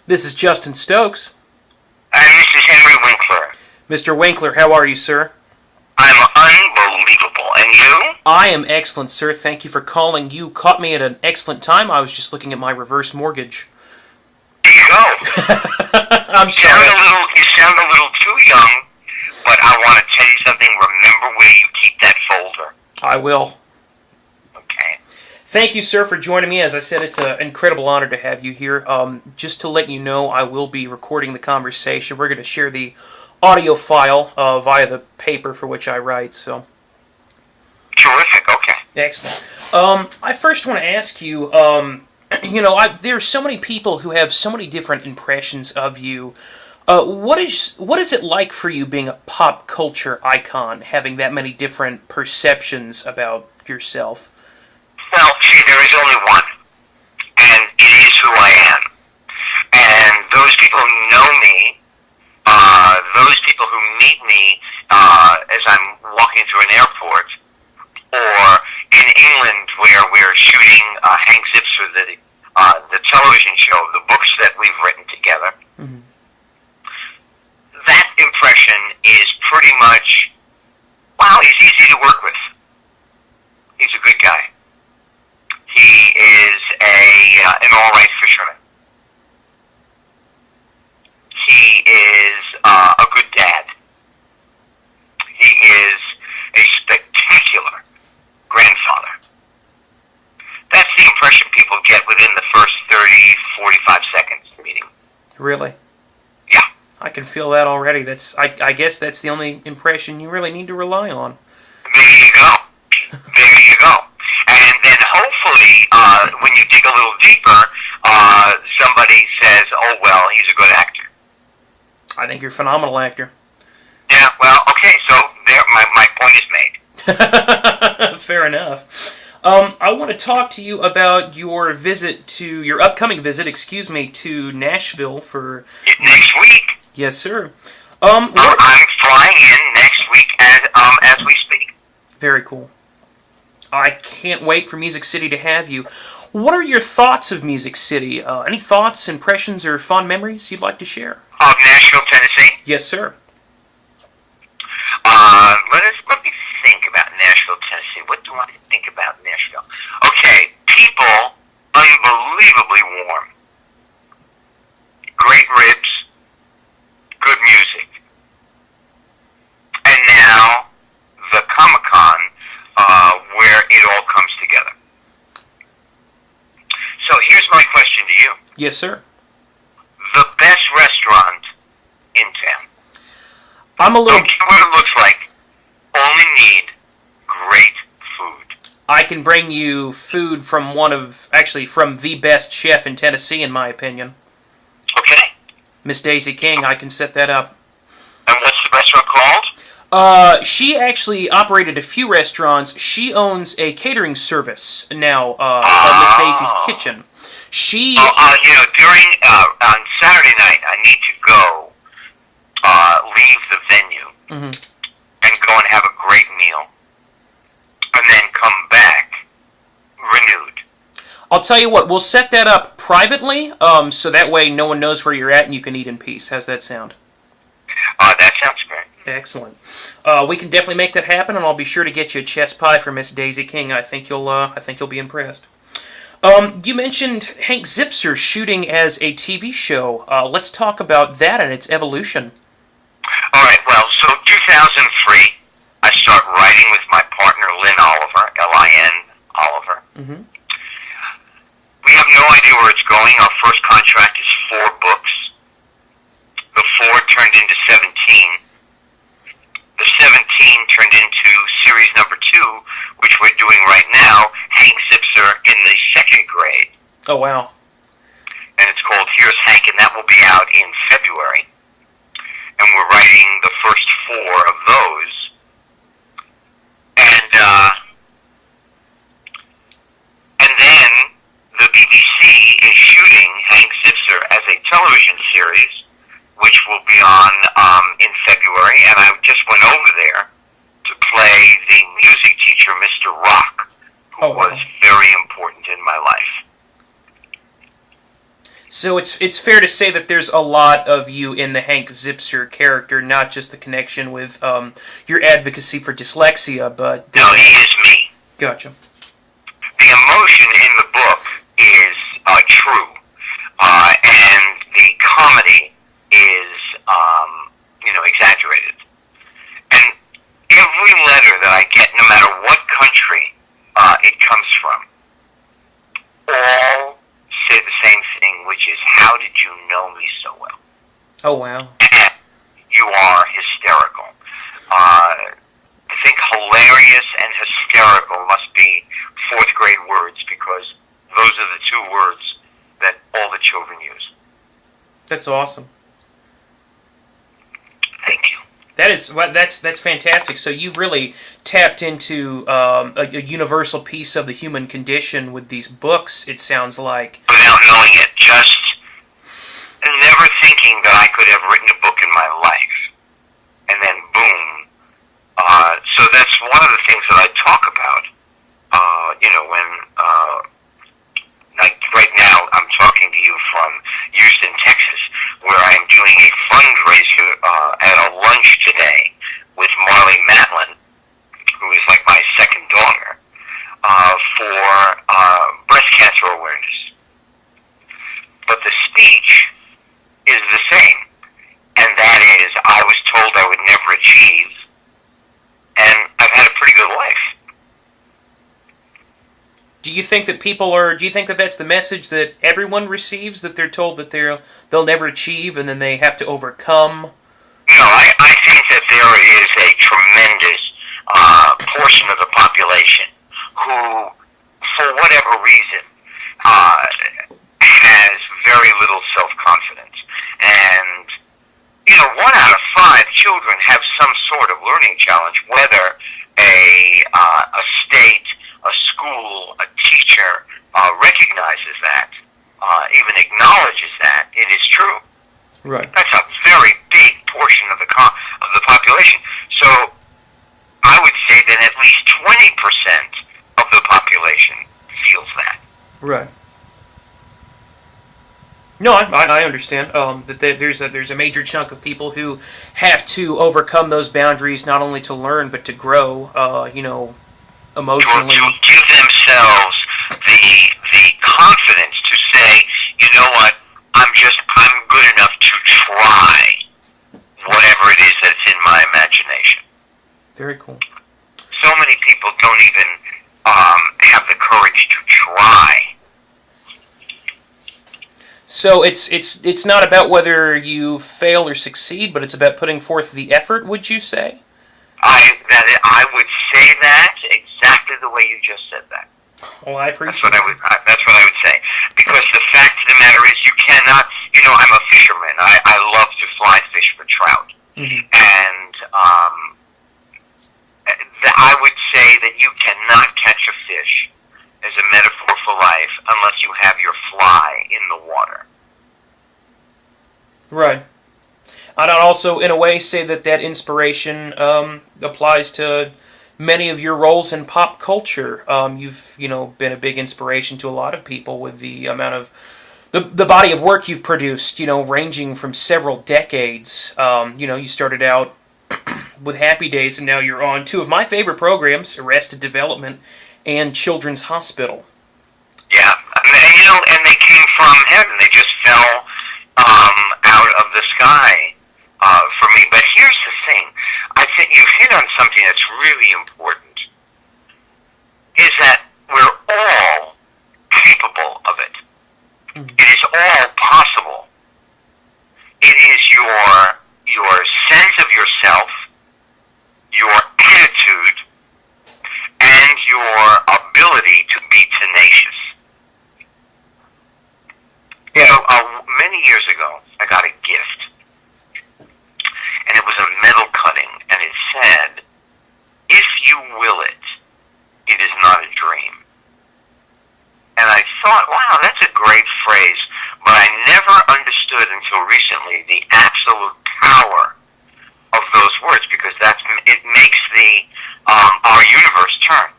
This is Justin Stokes. And this is Henry Winkler. Mr. Winkler, how are you, sir? I'm unbelievable. And you? I am excellent, sir. Thank you for calling. You caught me at an excellent time. I was just looking at my reverse mortgage. There you go. I'm sorry. You sound a little too young, but I want to tell you something. Remember where you keep that folder. I will. Okay. Thank you, sir, for joining me. As I said, it's an incredible honor to have you here. Just to let you know, I will be recording the conversation. We're going to share the audio file via the paper for which I write. So. Terrific. Okay. Excellent. I first want to ask you, there are so many people who have so many different impressions of you. What is it like for you being a pop culture icon, having that many different perceptions about yourself? Well, see, there is only one, and it is who I am. And those people who know me, those people who meet me as I'm walking through an airport, or in England where we're shooting Hank Zipser, the television show, the books that we've written together. Mm-hmm. That impression is pretty much, wow, he's easy to work with. He's a good guy. He is an all-right fisherman. He is a good dad. He is a spectacular grandfather. That's the impression people get within the first 30, 45 seconds of the meeting. Really? Yeah. I can feel that already. I guess that's the only impression you really need to rely on. There you go. There you go. And then hopefully, when you dig a little deeper, somebody says, oh, well, he's a good actor. I think you're a phenomenal actor. Yeah, well, okay, so there, my point is made. Fair enough. I want to talk to you about your upcoming visit, to Nashville for... Next week. Yes, sir. I'm flying in next week as we speak. Very cool. I can't wait for Music City to have you. What are your thoughts of Music City? Any thoughts, impressions, or fond memories you'd like to share? Of Nashville, Tennessee? Yes, sir. Let me think about Nashville, Tennessee. What do I think about Nashville? Okay, people, unbelievably warm. Great ribs, good music. And now, the Comic-Con, where it all comes together. So here's my question to you. Yes, sir. The best restaurant in town. Don't care what it looks like. Only need great food. I can bring you food from from the best chef in Tennessee, in my opinion. Okay. Miss Daisy King, I can set that up. And what's the restaurant called? She actually operated a few restaurants. She owns a catering service now, called Miss Daisy's Kitchen. On Saturday night, I need to go, leave the venue, and go and have a great meal, and then come back renewed. I'll tell you what, we'll set that up privately, so that way no one knows where you're at and you can eat in peace. How's that sound? That sounds great. Excellent. We can definitely make that happen, and I'll be sure to get you a chess pie for Miss Daisy King. I think you'll be impressed. You mentioned Hank Zipser shooting as a TV show. Let's talk about that and its evolution. All right. Well, so 2003, I start writing with my partner Lynn Oliver, Lin Oliver. Mm-hmm. We have no idea where it's going. Our first contract is 4 books. The 4 turned into 17. The 17 turned into series number 2, which we're doing right now, Hank Zipser in the 2nd grade. Oh, wow. And it's called Here's Hank, and that will be out in February. And we're writing the first 4 of those. And then the BBC is shooting Hank Zipser as a television series, which will be on in February, and I just went over there to play the music teacher, Mr. Rock, who was very important in my life. So So it's fair to say that there's a lot of you in the Hank Zipser character, not just the connection with your advocacy for dyslexia, but No, he is me. Gotcha. The emotion in the book is true, and the comedy is, exaggerated. And every letter that I get, no matter what country it comes from, all say the same thing, which is, how did you know me so well? Oh, wow. You are hysterical. I think hilarious and hysterical must be fourth grade words, because those are the two words that all the children use. That's awesome. Thank you. That's fantastic. So you've really tapped into a universal piece of the human condition with these books, it sounds like. Without knowing it, just never thinking that I could have written a book in my life. And then boom. So that's one of the things that I talk about. When like right now I'm talking to you from Houston, Texas, where I'm doing a fundraiser at a lunch today with Marley Matlin, who is like my second daughter, for breast cancer awareness. But the speech is the same, and that is, I was told I would never achieve, and I've had a pretty good life. Do you think that that's the message that everyone receives, that they're told that they'll never achieve and then they have to overcome? No, I think that there is a tremendous portion of the population who, for whatever reason, has very little self-confidence. And, 1 out of 5 children have some sort of learning challenge, whether a state, a school, a teacher recognizes that, even acknowledges that, it is true. Right. That's a very big portion of the population. So I would say that at least 20% of the population feels that. Right. No, I understand that there's a major chunk of people who have to overcome those boundaries, not only to learn but to grow. Emotionally. To give themselves the confidence to say, you know what, I'm good enough to try whatever it is that's in my imagination. Very cool. So many people don't even have the courage to try. So it's not about whether you fail or succeed, but it's about putting forth the effort, would you say? I would say that exactly the way you just said that. Well, I appreciate That's what I would say. Because the fact of the matter is, you cannot, I'm a fisherman. I love to fly fish for trout. Mm-hmm. And I would say that you cannot catch a fish as a metaphor for life unless you have your fly in the water. Right. I'd also, in a way, say that inspiration applies to many of your roles in pop culture. You've, been a big inspiration to a lot of people with the amount of the body of work you've produced, ranging from several decades. You started out with Happy Days, and now you're on two of my favorite programs, Arrested Development and Children's Hospital. Yeah, and they came from heaven. They just fell out of the sky. For me. But here's the thing. I think you've hit on something that's really important, is that we're all capable of it. Mm-hmm. It is all possible. It is your sense of yourself, your attitude, and your ability to be tenacious. Many years ago, I got a gift. And it was a metal cutting, and it said, if you will it, it is not a dream. And I thought, wow, that's a great phrase, but I never understood until recently the absolute power of those words, because it makes our universe turn.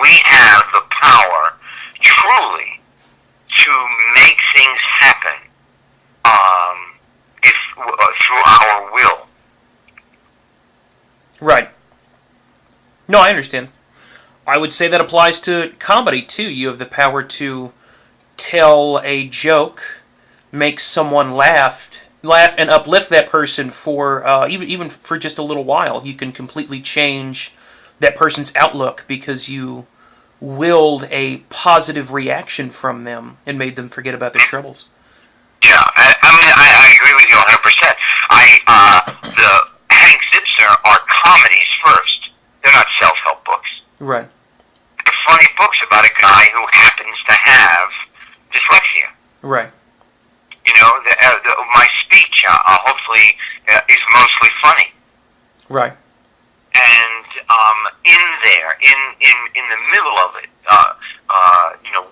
We have the power, truly, to make things happen No, I understand. I would say that applies to comedy too. You have the power to tell a joke, make someone laugh, and uplift that person for even for just a little while. You can completely change that person's outlook because you willed a positive reaction from them and made them forget about their troubles. Yeah, I agree with you 100%. The Hank Zipser are comedies first. They're not self-help books. Right. They're funny books about a guy who happens to have dyslexia. Right. You know, my speech hopefully is mostly funny. Right. And in there, in the middle of it,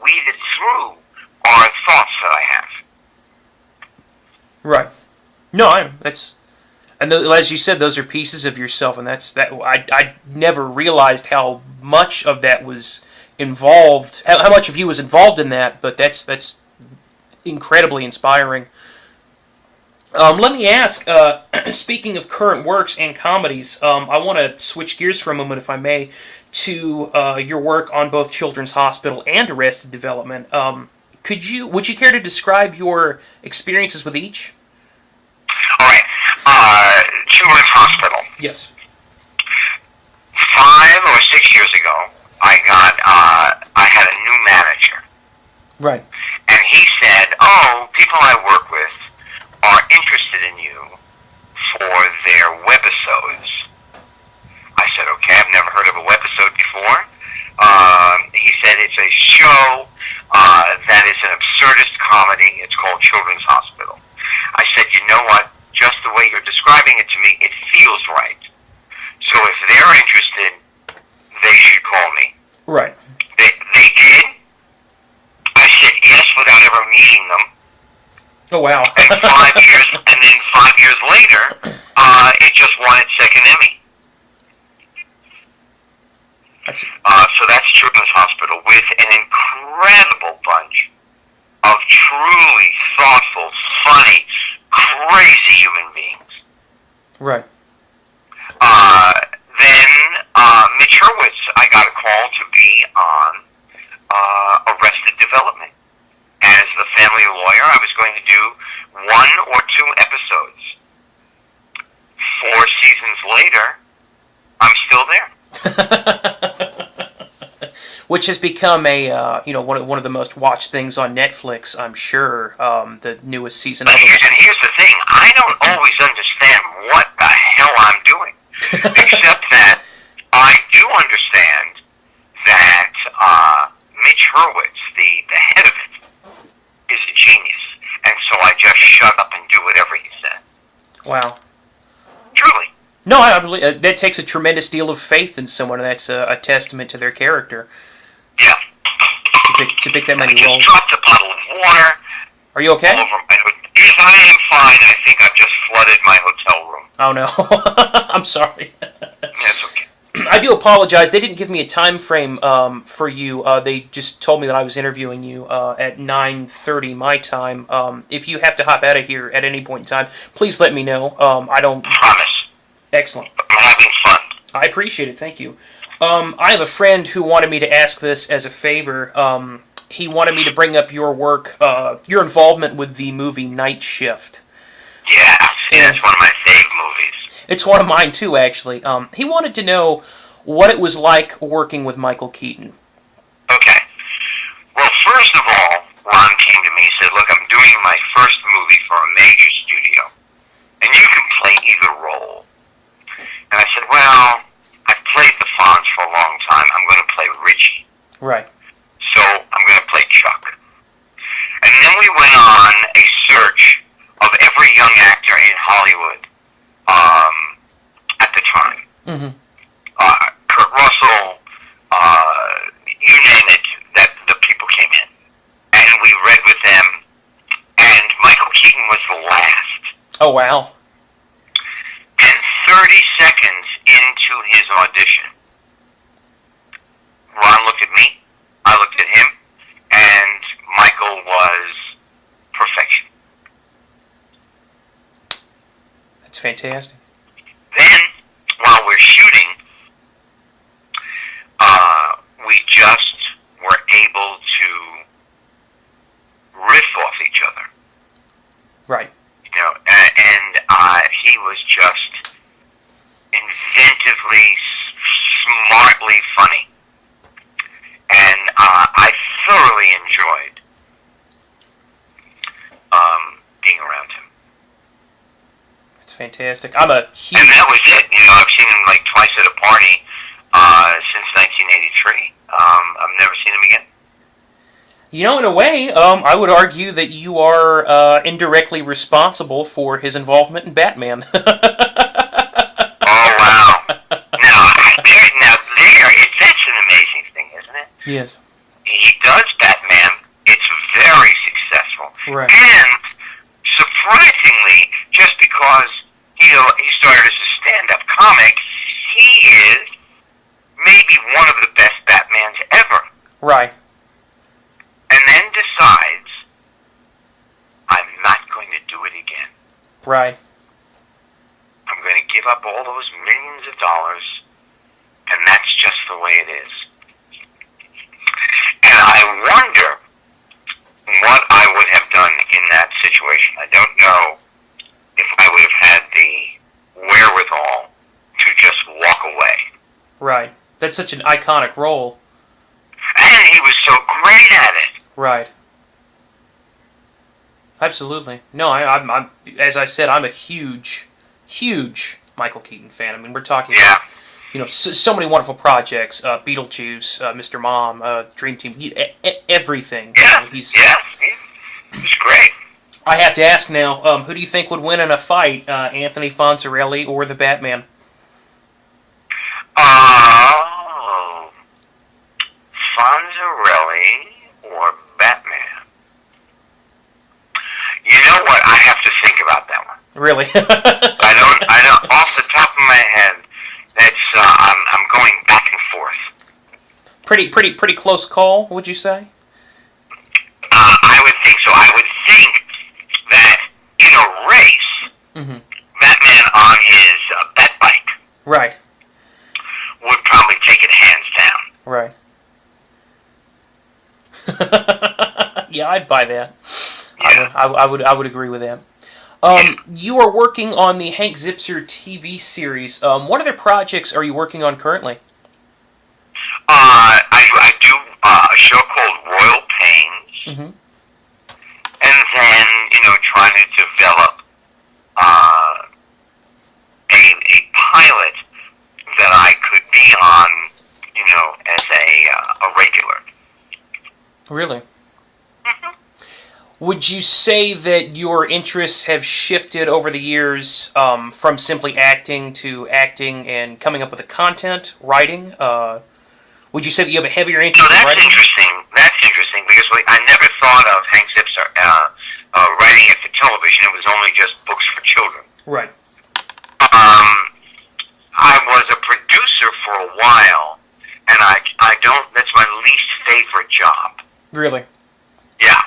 weeded through are thoughts that I have. Right. No, and as you said, those are pieces of yourself, and I never realized how much of that was involved, how much of you was involved in that, but that's incredibly inspiring. Let me ask, speaking of current works and comedies, I want to switch gears for a moment, if I may, to your work on both Children's Hospital and Arrested Development. Would you care to describe your experiences with each? All right. Children's Hospital. Yes. 5 or 6 years ago, I had a new manager. Right. And he said, "Oh, people I work with are interested in you for their webisodes." I said, "Okay, I've never heard of a webisode before." He said, "It's a show that is an absurdist comedy. It's called Children's Hospital." I said, "You know what? Just the way you're describing it to me, it feels right. So if they're interested, they should call me." Right. They did. I said yes without ever meeting them. Oh, wow. And 5 years later, it just won its second Emmy. So that's Children's Hospital with an incredible bunch of truly thoughtful, funny, crazy human beings. Right. Then Mitch Hurwitz, I got a call to be on Arrested Development. As the family lawyer, I was going to do 1 or 2 episodes. 4 seasons later, I'm still there. Which has become one of the most watched things on Netflix, I'm sure. The newest season of it. And here's the thing: I don't always understand what the hell I'm doing, except that I do understand that Mitch Hurwitz, the head of it, is a genius, and so I just shut up and do whatever he said. Wow. Truly. No, I believe that takes a tremendous deal of faith in someone. That's a testament to their character. Yeah. To pick that many roles. I just dropped a bottle of water. Are you okay? All over my yes, I am fine. I think I've just flooded my hotel room. Oh, no. I'm sorry. That's okay. I do apologize. They didn't give me a time frame for you. They just told me that I was interviewing you at 9:30 my time. If you have to hop out of here at any point in time, please let me know. I don't... Promise. Excellent. I'm having fun. I appreciate it. Thank you. I have a friend who wanted me to ask this as a favor. He wanted me to bring up your work, your involvement with the movie Night Shift. Yeah, that's one of my fave movies. It's one of mine too, actually. He wanted to know what it was like working with Michael Keaton. Okay. Well, first of all, Ron came to me and said, "Look, I'm doing my first movie for a major studio, and you can play either role." And I said, "Well, I've played the Fonz for a long time. I'm going to play Richie. Right. So I'm going to play Chuck." And then we went on a search of every young actor in Hollywood at the time. Mm-hmm. Kurt Russell, you name it, that the people came in. And we read with them, and Michael Keaton was the last. Oh, wow. And 30 seconds into his audition, Ron looked at me, I looked at him, and Michael was perfection. That's fantastic. Then, while we're shooting, Right. And he was just inventively, smartly funny, and I thoroughly enjoyed being around him. It's fantastic. I'm a huge. And that was it. I've seen him like twice at a party since 1983. I've never seen him again. In a way, I would argue that you are indirectly responsible for his involvement in Batman. Oh wow! That's an amazing thing, isn't it? Yes. He does Batman. It's very successful, Right. and surprisingly, just because he started as a stand-up comic, he is maybe one of the best Batmans ever. Right. And then decides, I'm not going to do it again. Right. I'm going to give up all those millions of dollars, and that's just the way it is. And I wonder what I would have done in that situation. I don't know if I would have had the wherewithal to just walk away. Right. That's such an iconic role. And he was so great at it. Right. Absolutely. No, I'm as I said, I'm a huge Michael Keaton fan. I mean, we're talking Yeah. about, so many wonderful projects, Beetlejuice, Mr. Mom, Dream Team, everything. Yeah. He's great. I have to ask now, who do you think would win in a fight, Anthony Fonzarelli or the Batman? Oh, Fonzarelli or Batman? You know what? I have to think about that one. Really? I don't. Off the top of my head, that's I'm going back and forth. Pretty close call, would you say? I would think so. I would think that in a race, Batman on his bat bike, Right. would probably take it hands down. Right. Yeah, I'd buy that. Yeah. I would agree with that. You are working on the Hank Zipzer TV series. What other projects are you working on currently? I do a show called Royal Pains, and then trying to develop a pilot that I could be on, as a regular. Really? Would you say that your interests have shifted over the years from simply acting to acting and coming up with the content, writing? Would you say that you have a heavier interest in writing? That's interesting because I never thought of Hank Zipzer writing it for television. It was only just books for children. Right. I was a producer for a while, and I don't. That's my least favorite job. Really? Yeah.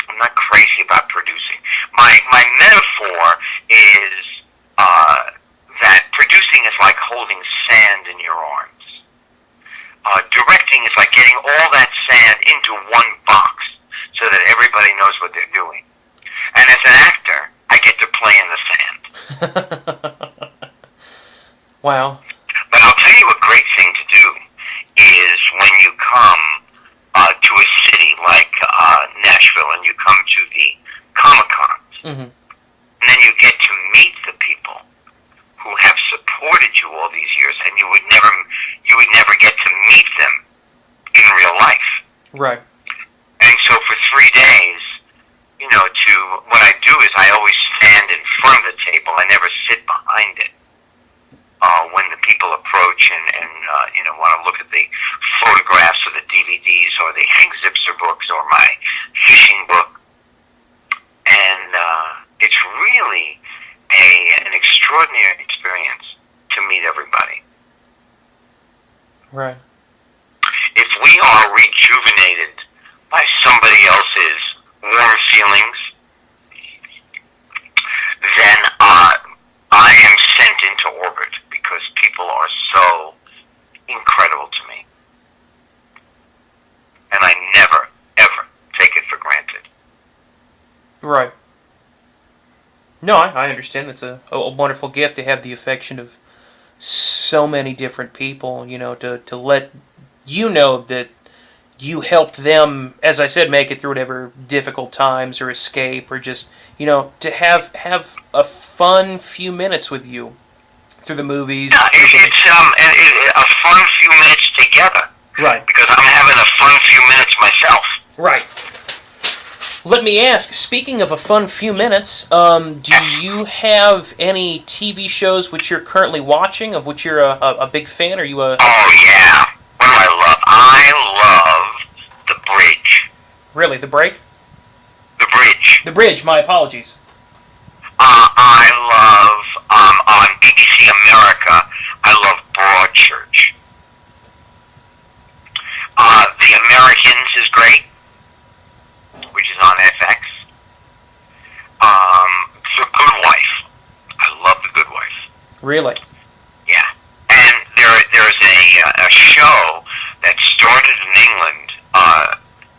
I'm not crazy about producing. My metaphor is that producing is like holding sand in your arms. Directing is like getting all that sand into one box so that everybody knows what they're doing. And as an actor, I get to play in the sand. Wow. But I'll tell you a great thing to do is when you come to a city like Nashville and you come to the Comic-Cons, and then you get to meet the people who have supported you all these years, and you would never get to meet them in real life. Right. And so for 3 days, what I do is I always stand in front of the table. I never sit behind it. When the people approach and want to look at the photographs or the DVDs or the Hank Zipzer books or my fishing book, and it's really an extraordinary experience to meet everybody. Right. If we are rejuvenated by somebody else's warm feelings, then I am sent into orbit because people are so incredible to me. And I never, ever take it for granted. Right. No, I understand. That's a wonderful gift to have the affection of so many different people, to let you know that you helped them, as I said, make it through whatever difficult times or escape or just, to have a fun few minutes with you through the movies. Yeah, a fun few minutes together. Right. Because I'm having a fun few minutes myself. Right. Let me ask, speaking of a fun few minutes, do you have any TV shows which you're currently watching, of which you're a big fan? Are you a... Oh, yeah. What do I love? I love The Bridge. Really, The Break? The Bridge. The Bridge, my apologies. I love, on BBC America, I love Broadchurch. The Americans is great, which is on FX. The Good Wife. I love The Good Wife. Really? Yeah. And there's a show that started in England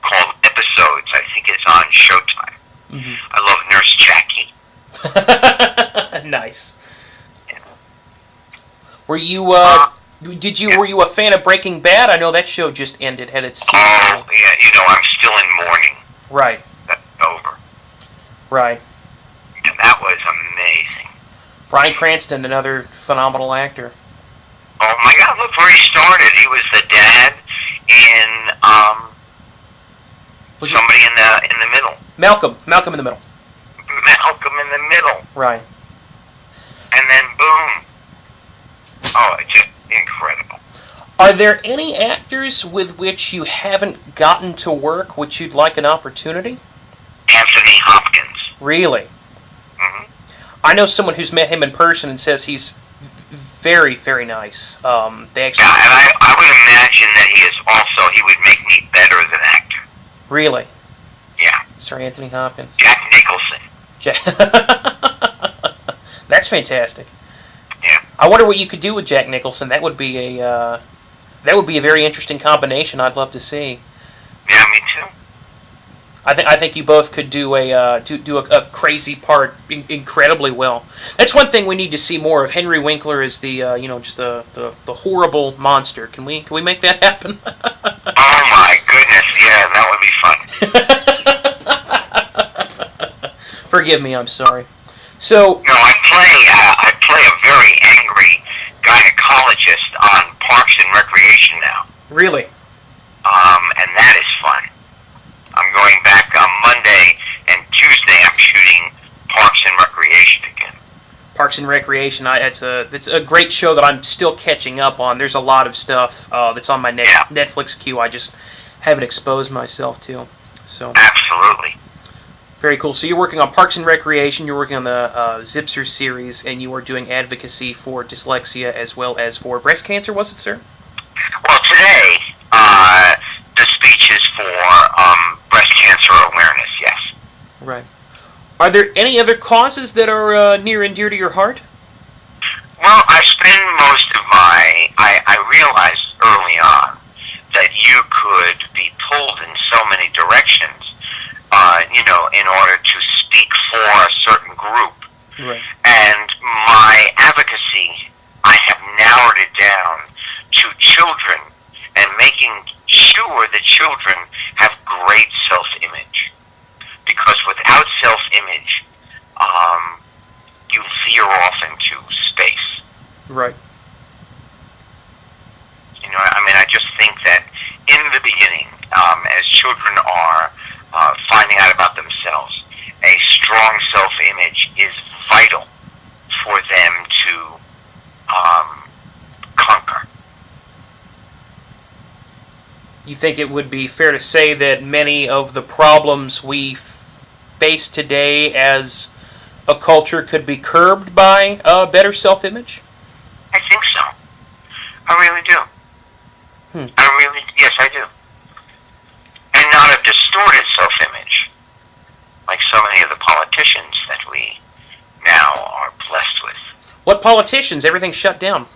called Episodes. I think it's on Showtime. Mm-hmm. I love Nurse Jackie. Nice. Yeah. Were you were you a fan of Breaking Bad? I know that show just ended. Had its season. Oh, yeah, I'm still in mourning. Right. That's over. Right. And that was amazing. Bryan Cranston, another phenomenal actor. Oh my God! Look where he started. He was the dad in somebody in the middle. Malcolm in the Middle. Malcolm in the Middle. Right. And then boom. Oh, it's just incredible. Are there any actors with which you haven't gotten to work, which you'd like an opportunity? Anthony Hopkins. Really? Mm-hmm. I know someone who's met him in person and says he's very, very nice. They actually. Yeah, and I would imagine that he would make me better as an actor. Really? Yeah. Sir Anthony Hopkins. Jack Nicholson. That's fantastic. Yeah. I wonder what you could do with Jack Nicholson. That would be a very interesting combination. I'd love to see. Yeah, me too. I think you both could do a crazy part incredibly well. That's one thing we need to see more of. Henry Winkler is the just the horrible monster. Can we make that happen? Oh my goodness, yeah, that would be fun. Forgive me, I'm sorry. So no, I play a very angry gynecologist on Parks and Recreation now. really, And that is fun. I'm going back on Monday and Tuesday. I'm shooting Parks and Recreation again. Parks and Recreation. It's a great show that I'm still catching up on. There's a lot of stuff that's on my Netflix queue. I just haven't exposed myself to. So absolutely. Very cool. So you're working on Parks and Recreation, you're working on the Zipser series, and you are doing advocacy for dyslexia as well as for breast cancer, was it, sir? Well, today, the speech is for breast cancer awareness, yes. Right. Are there any other causes that are near and dear to your heart? Well, I spend most of I realized early on that you could be pulled in so many directions, in order to speak for a certain group. Right. And my advocacy, I have narrowed it down to children and making sure that children have great self-image. Because without self-image, you veer off into space. Right. I just think that in the beginning, as children are finding out about themselves, a strong self-image is vital for them to conquer. You think it would be fair to say that many of the problems we face today as a culture could be curbed by a better self-image? I think so. I really do. Yes, I do. And not a distorted self-image, like so many of the politicians that we now are blessed with. What politicians? Everything's shut down.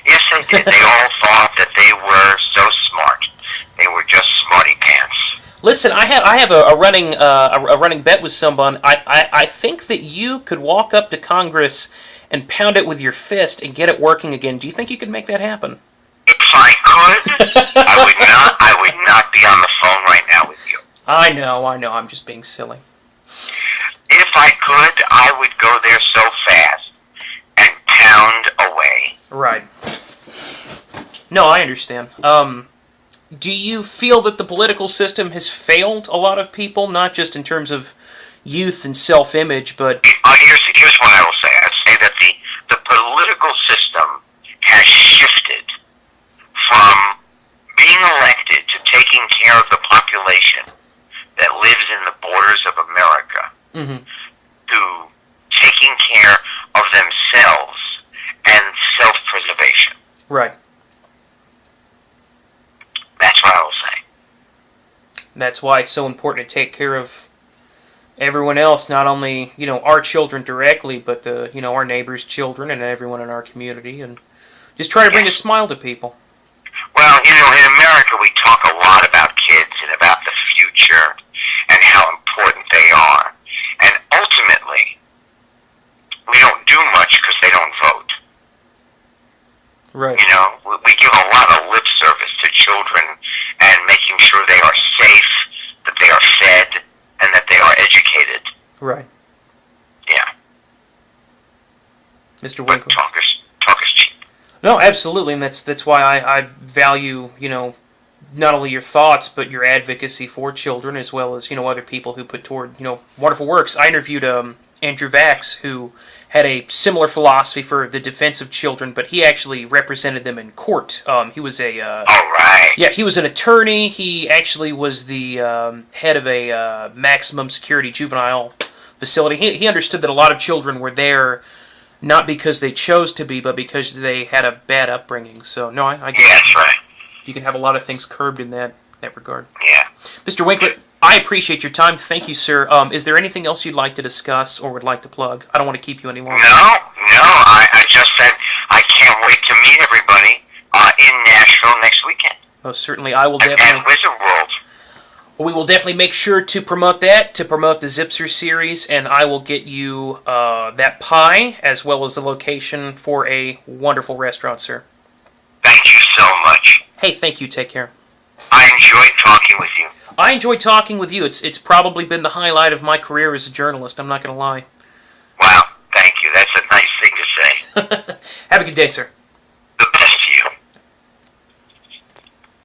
Yes, they did. They all thought that they were so smart. They were just smarty pants. Listen, I have a running a running bet with someone. I think that you could walk up to Congress and pound it with your fist and get it working again. Do you think you could make that happen? If I could, I would not be on the phone right now with you. I know. I'm just being silly. If I could, I would go there so fast and pound away. Right. No, I understand. Do you feel that the political system has failed a lot of people, not just in terms of youth and self-image, but... Here's what I will say. I'd say that the political system has shifted from being elected to taking care of the population that lives in the borders of America to taking care of themselves and self-preservation. Right. That's what I will say. That's why it's so important to take care of everyone else, not only, our children directly, but our neighbors' children and everyone in our community, and just try to bring a smile to people. Well, in America we talk a lot about kids and about the future and how important they are. And ultimately, we don't do much because they don't vote. Right. We give a lot of lip service to children and making sure they are safe, that they are fed, and that they are educated. Right. Yeah. Mr. Winkler. But talk is cheap. No, absolutely, and that's why I value, not only your thoughts, but your advocacy for children, as well as, other people who put toward, wonderful works. I interviewed Andrew Vax, who had a similar philosophy for the defense of children, but he actually represented them in court. He was a... All right. Yeah, he was an attorney. He actually was the head of a maximum security juvenile facility. He understood that a lot of children were there not because they chose to be, but because they had a bad upbringing. So, no, I get it. That's right. You can have a lot of things curbed in that regard. Yeah. Mr. Winkler, I appreciate your time. Thank you, sir. Is there anything else you'd like to discuss or would like to plug? I don't want to keep you any longer. No. I just said I can't wait to meet everybody in Nashville next weekend. Oh, certainly. I will definitely... And Wizard World. We will definitely make sure to promote that, to promote the Zipser series, and I will get you that pie, as well as the location for a wonderful restaurant, sir. Thank you so much. Hey, thank you. Take care. I enjoyed talking with you. I enjoyed talking with you. It's probably been the highlight of my career as a journalist. I'm not going to lie. Wow, thank you. That's a nice thing to say. Have a good day, sir.